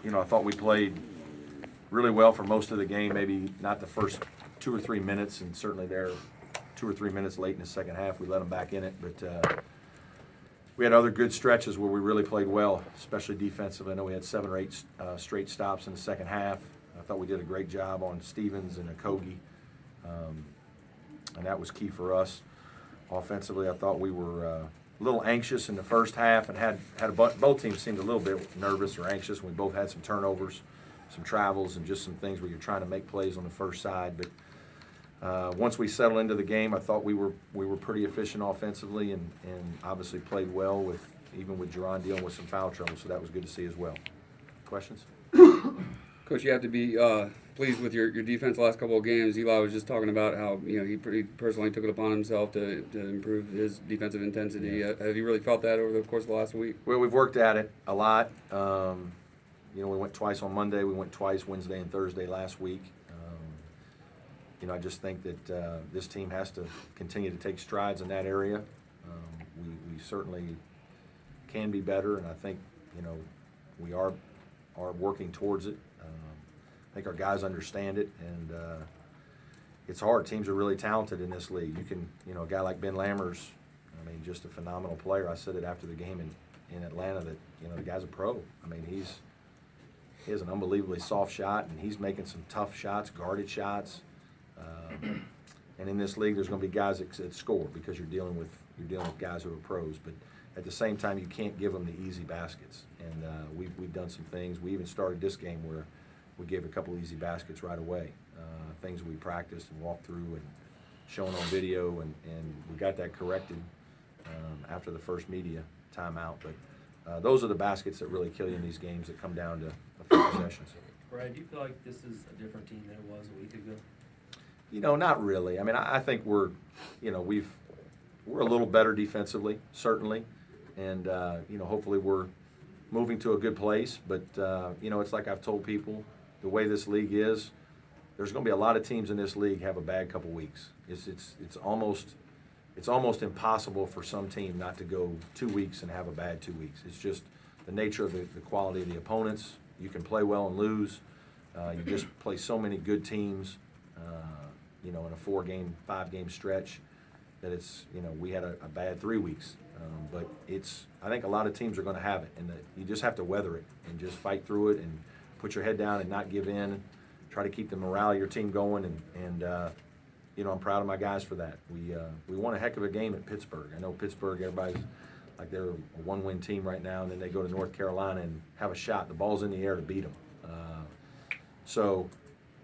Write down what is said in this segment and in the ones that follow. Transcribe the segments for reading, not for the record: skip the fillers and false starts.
I thought we played really well for most of the game, maybe not the first 2 or 3 minutes, and certainly there 2 or 3 minutes late in the second half, we let them back in it. But we had other good stretches where we really played well, especially defensively. I know we had 7 or 8 straight stops in the second half. I thought we did a great job on Stevens and Okogie, and that was key for us. Offensively, I thought we were a little anxious in the first half and had both teams seemed a little bit nervous or anxious. We both had some turnovers, some travels, and just some things where you're trying to make plays on the first side. But once we settled into the game, I thought we were pretty efficient offensively and obviously played well even with Jerron dealing with some foul trouble. So that was good to see as well. Questions? Coach, you have to be pleased with your defense the last couple of games. Eli was just talking about how he pretty personally took it upon himself to improve his defensive intensity. Have you really felt that over the course of the last week? Well, we've worked at it a lot. We went twice on Monday. We went twice Wednesday and Thursday last week. I just think that this team has to continue to take strides in that area. We certainly can be better, and I think we are working towards it. I think our guys understand it, and it's hard. Teams are really talented in this league. You can, a guy like Ben Lammers, just a phenomenal player. I said it after the game in Atlanta that, the guy's a pro. he has an unbelievably soft shot, and he's making some tough shots, guarded shots. And in this league, there's going to be guys that score because you're dealing with guys who are pros. But at the same time, you can't give them the easy baskets. And we've done some things. We even started this game where we gave a couple easy baskets right away. Things we practiced and walked through and shown on video, and we got that corrected after the first media timeout. But those are the baskets that really kill you in these games that come down to a few possessions. Brad, do you feel like this is a different team than it was a week ago? Not really. I think we're a little better defensively, certainly, and hopefully we're moving to a good place. But it's like I've told people, the way this league is, there's going to be a lot of teams in this league have a bad couple weeks. It's almost impossible for some team not to go 2 weeks and have a bad 2 weeks. It's just the nature of the quality of the opponents. You can play well and lose. You just play so many good teams. In a 4-game, 5-game stretch, that it's, we had a bad 3 weeks. But I think a lot of teams are going to have it, and you just have to weather it and just fight through it and put your head down and not give in. Try to keep the morale of your team going, and I'm proud of my guys for that. We won a heck of a game at Pittsburgh. I know Pittsburgh, everybody's like they're a 1-win team right now, and then they go to North Carolina and have a shot. The ball's in the air to beat them. So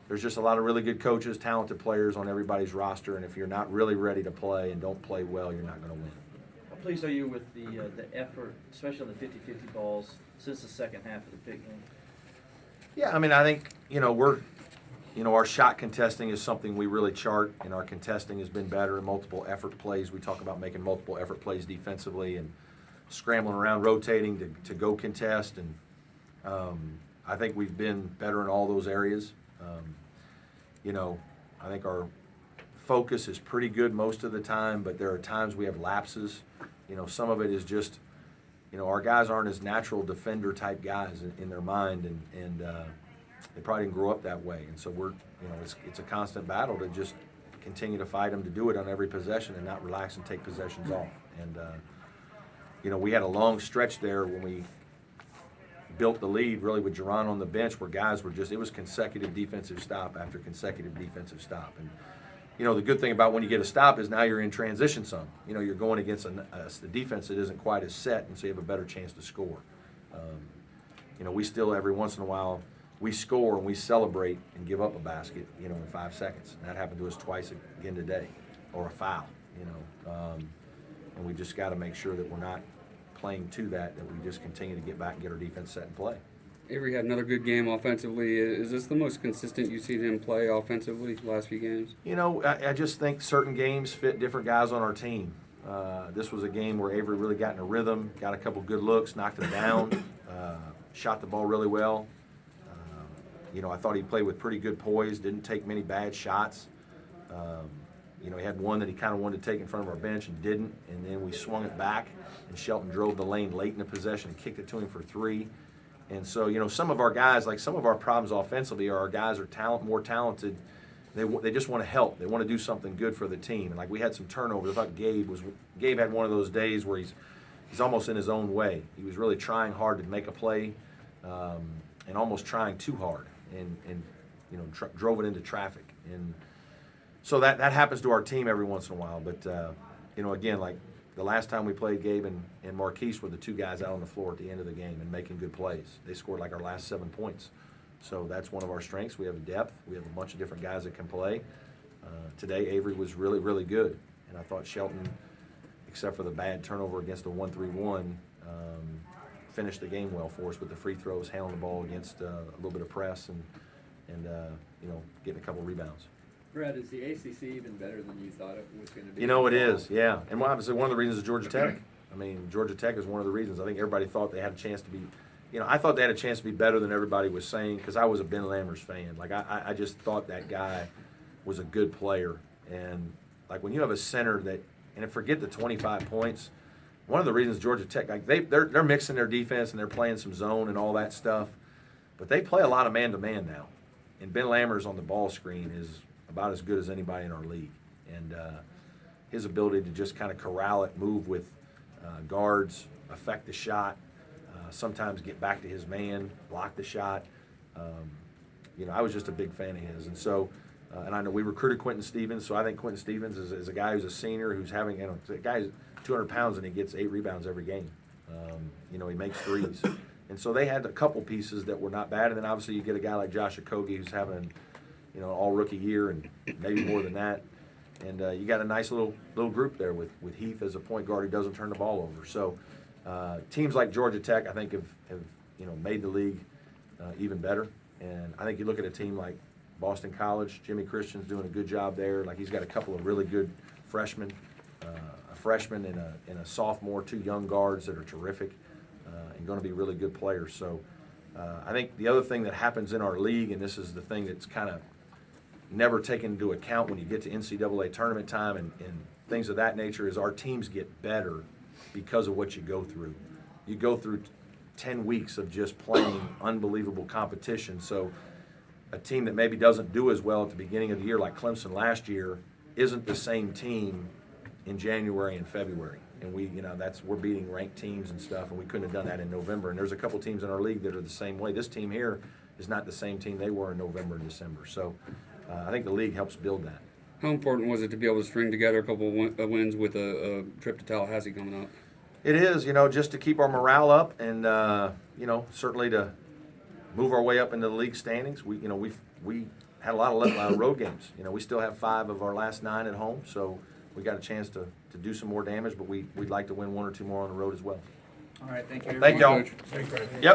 there's just a lot of really good coaches, talented players on everybody's roster, and if you're not really ready to play and don't play well, you're not going to win. How pleased are you with the effort, especially on the 50-50 balls, since the second half of the big game? Yeah, I think, we're, our shot contesting is something we really chart, and our contesting has been better in multiple effort plays. We talk about making multiple effort plays defensively and scrambling around, rotating to go contest, and I think we've been better in all those areas. I think our focus is pretty good most of the time, but there are times we have lapses. Some of it is just, our guys aren't as natural defender type guys in their mind, and they probably didn't grow up that way. And so it's a constant battle to just continue to fight them to do it on every possession and not relax and take possessions off. And, we had a long stretch there when we built the lead really with Jerron on the bench where guys were it was consecutive defensive stop after consecutive defensive stop. And, the good thing about when you get a stop is now you're in transition some. You're going against a defense that isn't quite as set, and so you have a better chance to score. We still, every once in a while, we score and we celebrate and give up a basket, in 5 seconds. And that happened to us twice again today, or a foul, and we just got to make sure that we're not playing to that we just continue to get back and get our defense set and play. Avery had another good game offensively. Is this the most consistent you've seen him play offensively the last few games? I just think certain games fit different guys on our team. This was a game where Avery really got in a rhythm, got a couple good looks, knocked him down, shot the ball really well. I thought he played with pretty good poise, didn't take many bad shots. He had one that he kind of wanted to take in front of our bench and didn't, and then we swung it back, and Shelton drove the lane late in the possession and kicked it to him for 3. And so, you know, some of our guys, like some of our problems offensively are our guys are more talented. They just want to help. They want to do something good for the team. And like we had some turnovers. I thought Gabe had one of those days where he's almost in his own way. He was really trying hard to make a play, and almost trying too hard, and you know, drove it into traffic. And so that happens to our team every once in a while. But you know, again, like the last time we played, Gabe and Marquise were the two guys out on the floor at the end of the game and making good plays. They scored like our last 7 points. So that's one of our strengths. We have depth. We have a bunch of different guys that can play. Today, Avery was really, really good. And I thought Shelton, except for the bad turnover against the 1-3-1, finished the game well for us with the free throws, handling the ball against a little bit of press, and you know, getting a couple rebounds. Brad, is the ACC even better than you thought it was going to be? You know, it is, yeah. And obviously one of the reasons is Georgia Tech. I mean, Georgia Tech is one of the reasons. I think everybody thought they had a chance to be, you know, I thought they had a chance to be better than everybody was saying, because I was a Ben Lammers fan. Like, I just thought that guy was a good player. And, like, when you have a center that, and forget the 25 points, one of the reasons Georgia Tech, like, they're mixing their defense and they're playing some zone and all that stuff, but they play a lot of man-to-man now. And Ben Lammers on the ball screen is about as good as anybody in our league. And his ability to just kind of corral it, move with guards, affect the shot, sometimes get back to his man, block the shot. You know, I was just a big fan of his. And so, and I know we recruited Quentin Stevens, so I think Quentin Stevens is a guy who's a senior who's having, you know, a guy who's 200 pounds and he gets 8 rebounds every game. You know, he makes threes. And so they had a couple pieces that were not bad. And then obviously you get a guy like Josh Okogie who's having, you know, all rookie year and maybe more than that. And you got a nice little group there with Heath as a point guard who doesn't turn the ball over. So teams like Georgia Tech, I think, have you know, made the league even better. And I think you look at a team like Boston College, Jimmy Christian's doing a good job there. Like, he's got a couple of really good freshmen, a freshman and a sophomore, 2 young guards that are terrific and going to be really good players. So I think the other thing that happens in our league, and this is the thing that's kind of never taken into account when you get to NCAA tournament time and things of that nature, is our teams get better because of what you go through. You go through 10 weeks of just playing unbelievable competition. So a team that maybe doesn't do as well at the beginning of the year, like Clemson last year, isn't the same team in January and February. And we, you know, we're beating ranked teams and stuff, and we couldn't have done that in November. And there's a couple teams in our league that are the same way. This team here is not the same team they were in November and December. So I think the league helps build that. How important was it to be able to string together a couple of wins with a trip to Tallahassee coming up? It is, you know, just to keep our morale up and, you know, certainly to move our way up into the league standings. We had a lot of road games. You know, we still have 5 of our last 9 at home, so we got a chance to do some more damage, but we'd like to win 1 or 2 more on the road as well. All right, thank you. Thank y'all. Coach. Yep.